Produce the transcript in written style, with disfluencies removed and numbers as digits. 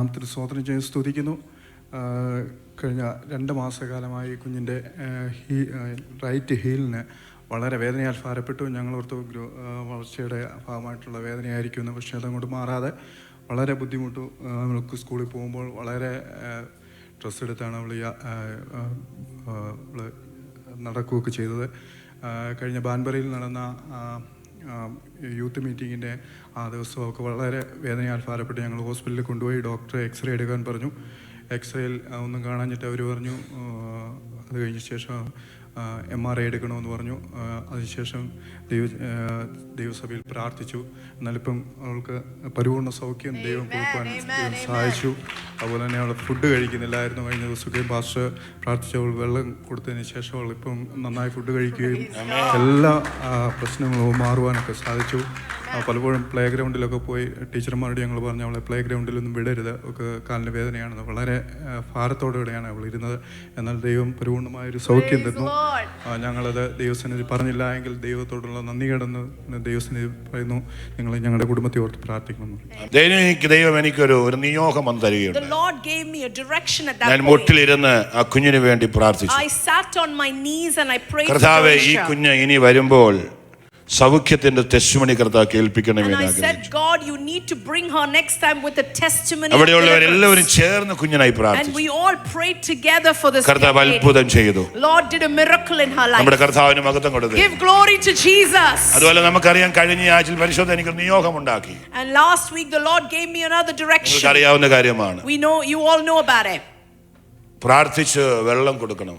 നാമത്തിൽ സ്തോത്രം ചെയ്ത് സ്തുതിക്കുന്നു. കഴിഞ്ഞ 2 മാസക്കാലമായി കുഞ്ഞിൻ്റെ റൈറ്റ് ഹീലിന് വളരെ വേദനയാൽ ഭാരപ്പെട്ടു. ഞങ്ങളോർത്ത് വളർച്ചയുടെ ഭാഗമായിട്ടുള്ള വേദനയായിരിക്കുമെന്ന്. പക്ഷേ അതങ്ങോട്ട് മാറാതെ വളരെ ബുദ്ധിമുട്ടു. നമ്മൾക്ക് സ്കൂളിൽ പോകുമ്പോൾ വളരെ ഡ്രസ്സ് എടുത്താണ് അവൾ നടക്കുകയൊക്കെ ചെയ്തത്. കഴിഞ്ഞ ബാൻബറിയിൽ നടന്ന യൂത്ത് മീറ്റിങ്ങിൻ്റെ ആ ദിവസമൊക്കെ വളരെ വേദനയാൽ ഭാരപ്പെട്ട് ഞങ്ങൾ ഹോസ്പിറ്റലിൽ കൊണ്ടുപോയി. ഡോക്ടറെ എക്സ്റേ എടുക്കാൻ പറഞ്ഞു. എക്സ്റേയിൽ ഒന്നും കാണാഞ്ഞിട്ട് അവർ പറഞ്ഞു. അത് കഴിഞ്ഞ ശേഷം MRI എടുക്കണമെന്ന് പറഞ്ഞു. അതിനുശേഷം ദൈവസഭയിൽ പ്രാർത്ഥിച്ചു. എന്നാലിപ്പം അവൾക്ക് പരിപൂർണ്ണ സൗഖ്യം ദൈവം കൊടുക്കാൻ ദൈവം സഹായിച്ചു. അതുപോലെ തന്നെ അവൾ ഫുഡ് കഴിക്കുന്നില്ലായിരുന്നു. കഴിഞ്ഞ ദിവസമൊക്കെ പാസ്റ്റർ പ്രാർത്ഥിച്ചു. അവൾ വെള്ളം കൊടുത്തതിന് ശേഷം അവൾ ഇപ്പം നന്നായി ഫുഡ് കഴിക്കുകയും എല്ലാ പ്രശ്നങ്ങളും മാറുവാനൊക്കെ സാധിച്ചു. പലപ്പോഴും പ്ലേ ഗ്രൗണ്ടിലൊക്കെ പോയി ടീച്ചർമാരോട് ഞങ്ങൾ പറഞ്ഞു അവളെ പ്ലേ ഗ്രൗണ്ടിലൊന്നും വിടരുത്, ഒക്കെ കാലിന് വേദനയാണെന്ന്. വളരെ ഭാരത്തോടുകൂടെയാണ് അവൾ ഇരുന്നത്. എന്നാൽ ദൈവം പരിപൂർണമായൊരു സൗഖ്യം തന്നു. ഞങ്ങളത് ദൈവസന്നിധി പറഞ്ഞില്ല എങ്കിൽ ദൈവത്തോടുള്ള നന്ദി കടന്ന് ദൈവസന്നിധി പറയുന്നു നിങ്ങൾ ഞങ്ങളുടെ കുടുംബത്തെ ഓർത്ത് പ്രാർത്ഥിക്കുന്നു. ദൈവം എനിക്കൊരു നിയോഗം വന്നു തരികയുണ്ട്. ഞാൻ മുട്ടിലിരുന്ന് ആ കുഞ്ഞിന് വേണ്ടി പ്രാർത്ഥിച്ചു. കർത്താവേ, ഈ കുഞ്ഞ് ഇനി വരുമ്പോൾ സൗഖ്യത്തിന്റെ ടെസ്റ്റിമണി കർത്താവ് കേൾപ്പിക്കണമെന്ന് ആഗ്രഹിച്ചു. അവിടെയുള്ളവരെല്ലാവരും ചേർന്ന് കുഞ്ഞിനായി പ്രാർത്ഥിച്ചു. കർത്താവ് അത്ഭുതം ചെയ്തു. നമ്മുടെ കർത്താവിന് മഹത്വം കൊടുത്തു. അതുപോലെ നമുക്കറിയാം, കഴിഞ്ഞ ആഴ്ചയിൽ പരിശോധന എനിക്ക് നിയോഗം ഉണ്ടാക്കി. അറിയാവുന്ന കാര്യമാണ്. പ്രാർത്ഥിച്ച് വെള്ളം കൊടുക്കണം.